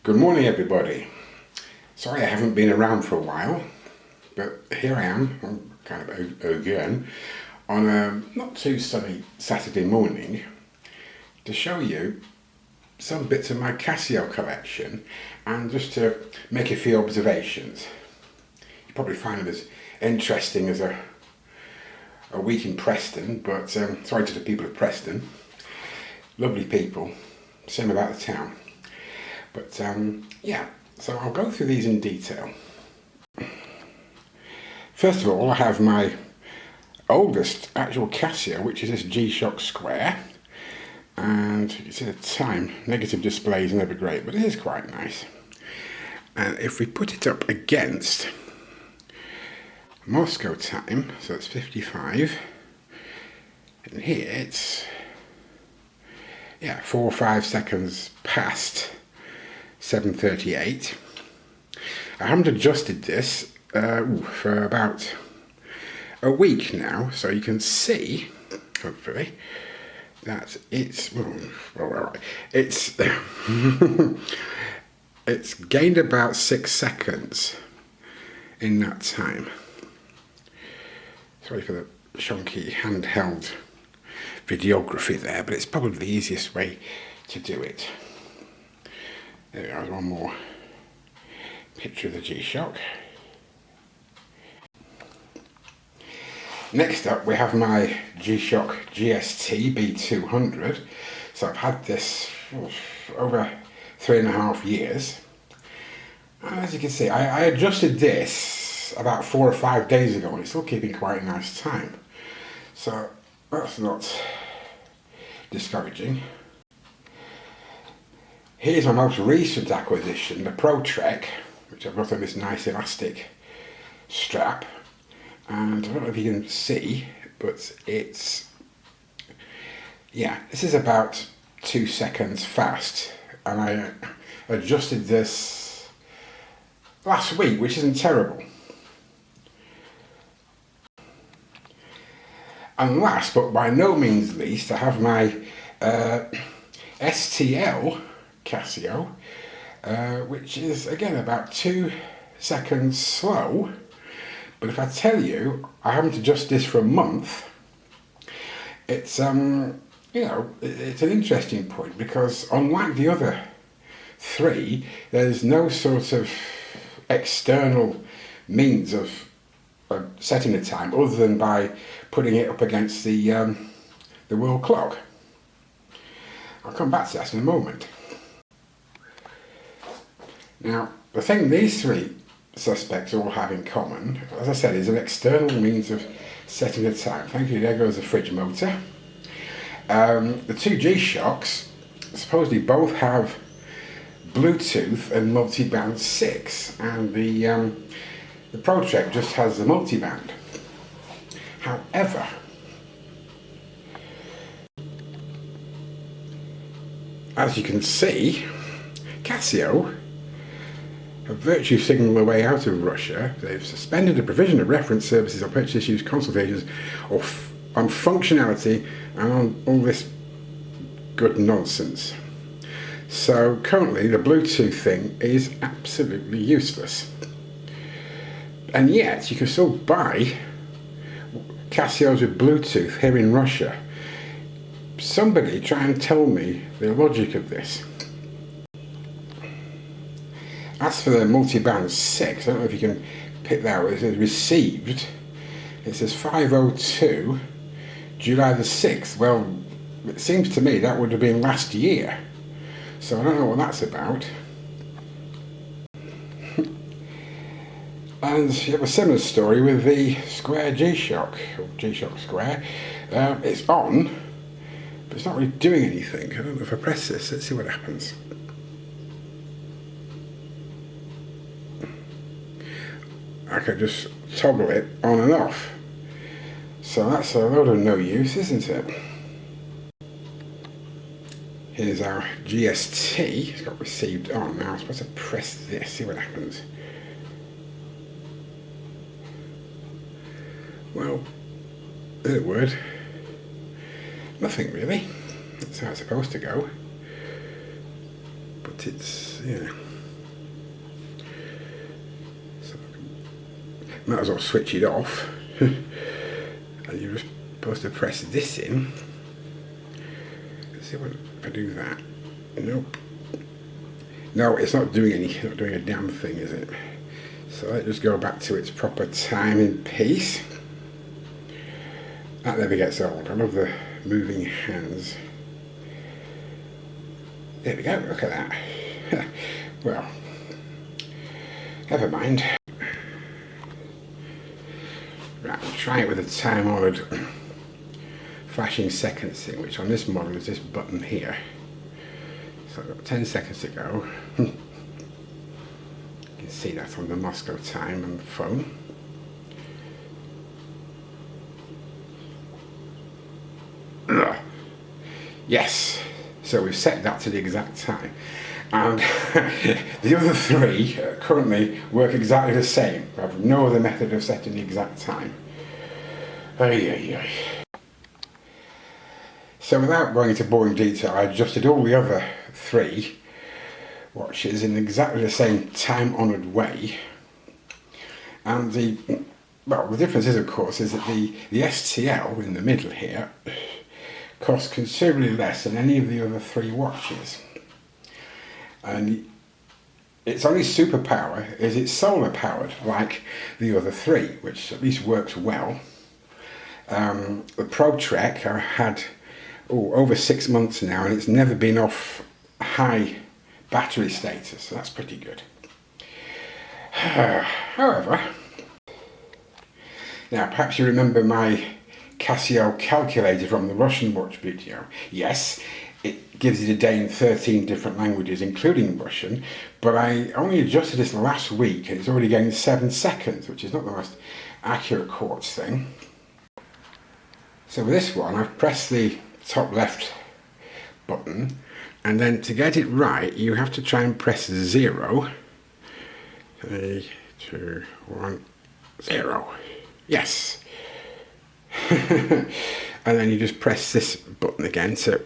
Good morning, everybody. Sorry I haven't been around for a while, but here I am, kind of again, on a not too sunny Saturday morning to show you some bits of my Casio collection and just to make a few observations. You probably find it as interesting as a week in Preston, but sorry to the people of Preston. Lovely people, same about the town. But yeah, so I'll go through these in detail. First of all, I have my oldest actual Casio, which is this G-Shock Square. And you can see the time, negative displays are never great, but it is quite nice. And if we put it up against Moscow time, so it's 55, and here it's 4 or 5 seconds past 7:38. I haven't adjusted this for about a week now, so you can see, hopefully, that it's it's gained about 6 seconds in that time. Sorry for the chunky handheld videography there, but it's probably the easiest way to do it. There we are, one more picture of the G-Shock. Next up we have my G-Shock GST B200. So I've had this over 3.5 years. And as you can see, I adjusted this about 4 or 5 days ago and it's still keeping quite a nice time. So that's not discouraging. Here's my most recent acquisition, the Pro Trek, which I've got on this nice elastic strap. And I don't know if you can see, but it's, this is about 2 seconds fast. And I adjusted this last week, which isn't terrible. And last, but by no means least, I have my STL Casio, which is again about 2 seconds slow. But if I tell you I haven't adjusted this for a month, it's it's an interesting point, because unlike the other three, there's no sort of external means of setting the time other than by putting it up against the world clock. I'll come back to that in a moment. Now, the thing these three suspects all have in common, as I said, is an external means of setting the time. Thank you, there goes the fridge motor. The two G-Shocks supposedly both have Bluetooth and multiband 6, and the Pro Trek just has the multiband. However, as you can see, Casio have virtually signalled their way out of Russia. They've suspended the provision of reference services on purchase issues, consultations, on functionality, and on all this good nonsense. So currently the Bluetooth thing is absolutely useless. And yet you can still buy Casios with Bluetooth here in Russia. Somebody try and tell me the logic of this. As for the multiband 6, I don't know if you can pick that out. It says received. It says 5:02, July the 6th. Well, it seems to me that would have been last year. So I don't know what that's about. And you have a similar story with the Square G-Shock, or G-Shock Square. It's on, but it's not really doing anything. I don't know if I press this, let's see what happens. I could just toggle it on and off. So that's a load of no use, isn't it? Here's our GST. It's got received on. Now I'm supposed to press this, see what happens. Well, there's a word. Nothing really. That's how it's supposed to go. But it's, Might as well switch it off. And you're supposed to press this in. Let's see what if I do that. Nope. No, it's not doing not doing a damn thing, is it? So let's just go back to its proper timing piece. That never gets old. I love the moving hands. There we go, look at that. Well, never mind. Right, we'll try it with a time-honoured flashing seconds thing, which on this model is this button here. So I've got 10 seconds to go. You can see that on the Moscow time on the phone. Yes, so we've set that to the exact time. And the other three currently work exactly the same. I have no other method of setting the exact time. So without going into boring detail, I adjusted all the other three watches in exactly the same time-honoured way. And the difference is, of course, is that the STL in the middle here costs considerably less than any of the other three watches. And its only superpower is it's solar powered, like the other three, which at least works well. The Pro Trek I had over 6 months now, and it's never been off high battery status, so that's pretty good. However, now perhaps you remember my Casio calculator from the Russian watch video. Yes, it gives you the day in 13 different languages, including Russian, but I only adjusted this last week and it's already going 7 seconds, which is not the most accurate quartz thing. So with this one, I've pressed the top left button, and then to get it right, you have to try and press 0. 3, 2, 1, 0. Yes. And then you just press this button again to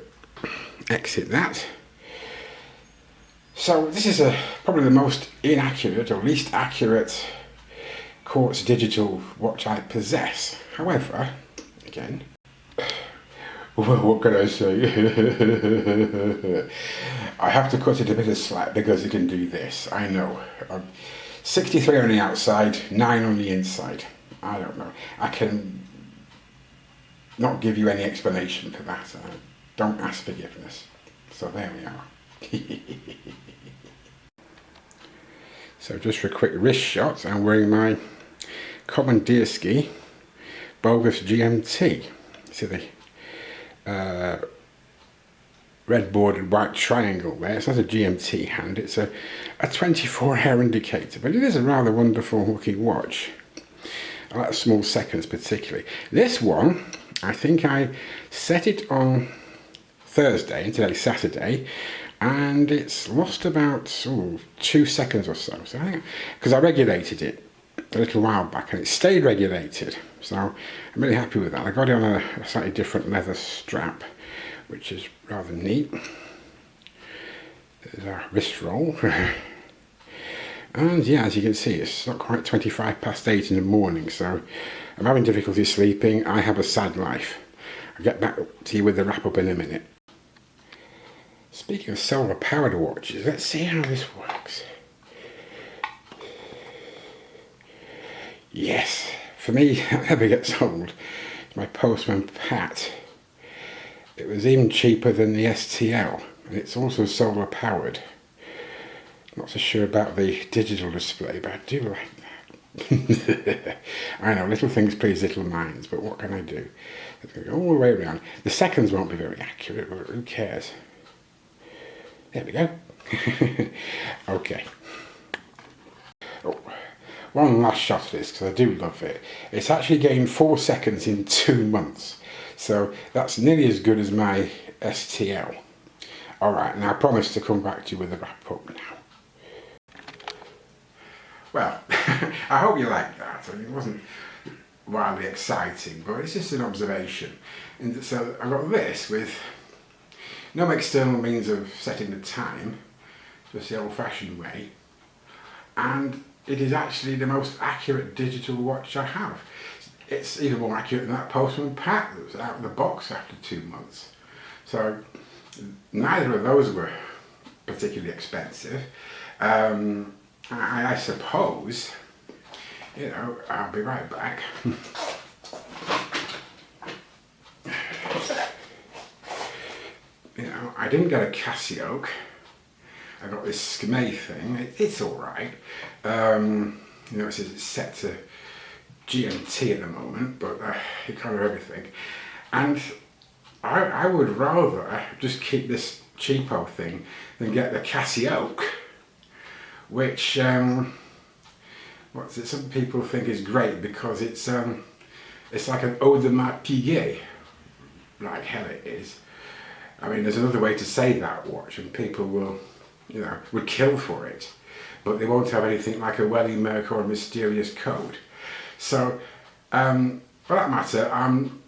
exit that. So this is probably the most inaccurate or least accurate quartz digital watch I possess. However, again, well, what can I say? I have to cut it a bit of slack because it can do this. I know. 63 on the outside, 9 on the inside. I don't know. I can not give you any explanation for that. Don't ask forgiveness. So there we are. So just for a quick wrist shot, I'm wearing my Commandeersky Bogus GMT. See the red bordered white triangle there. It's not a GMT hand, it's a 24-hour indicator, but it is a rather wonderful looking watch. I like the small seconds particularly. This one, I think I set it on Thursday, and today's Saturday, and it's lost about 2 seconds or so. So I think, because I regulated it a little while back and it stayed regulated, so I'm really happy with that. I got it on a slightly different leather strap, which is rather neat. There's our wrist roll. And yeah, as you can see, it's not quite 8:25 in the morning, so I'm having difficulty sleeping. I have a sad life. I'll get back to you with the wrap up in a minute. Speaking of solar powered watches, let's see how this works. Yes, for me, that never gets old. It's my Postman Pat. It was even cheaper than the STL, and it's also solar powered. Not so sure about the digital display, but I do like that. I know, little things please little minds, but what can I do? It's going to go all the way around. The seconds won't be very accurate, but who cares? There we go. Okay. Oh, one last shot of this, because I do love it. It's actually gained 4 seconds in 2 months. So that's nearly as good as my STL. Alright, now I promise to come back to you with a wrap up now. Well, I hope you like that. I mean, it wasn't wildly exciting, but it's just an observation. And so I got this with no external means of setting the time, just the old-fashioned way. And it is actually the most accurate digital watch I have. It's even more accurate than that Postman Pat that was out of the box after 2 months. So neither of those were particularly expensive. I suppose, you know, I'll be right back. You know, I didn't get a Casio. I got this Schmei thing. It's all right. You know, it says it's set to GMT at the moment, but you can't have everything. And I would rather just keep this cheapo thing than get the Casio, which some people think is great because it's like an eau de ma piguet, like hell it is. I mean, there's another way to say that watch, and people will, you know, would kill for it, but they won't have anything like a Welly Merc or a mysterious code. So, for that matter,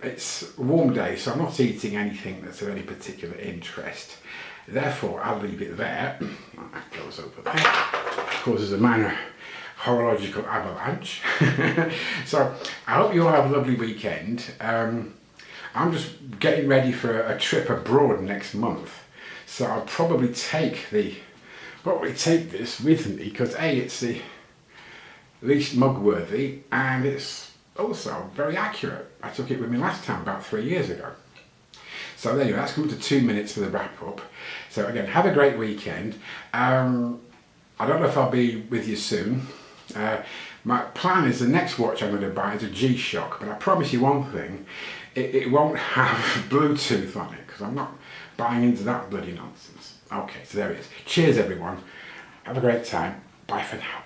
it's a warm day, so I'm not eating anything that's of any particular interest. Therefore, I'll leave it there. That goes over there. Causes a minor horological avalanche. So, I hope you all have a lovely weekend. I'm just getting ready for a trip abroad next month. So I'll probably take this with me because A, it's the least mug worthy and it's also very accurate. I took it with me last time about 3 years ago. So anyway, that's come to 2 minutes for the wrap up. So again, have a great weekend. I don't know if I'll be with you soon. My plan is the next watch I'm going to buy is a G-Shock, but I promise you one thing, it won't have Bluetooth on it because I'm not buying into that bloody nonsense. Okay, so there it is. Cheers everyone. Have a great time. Bye for now.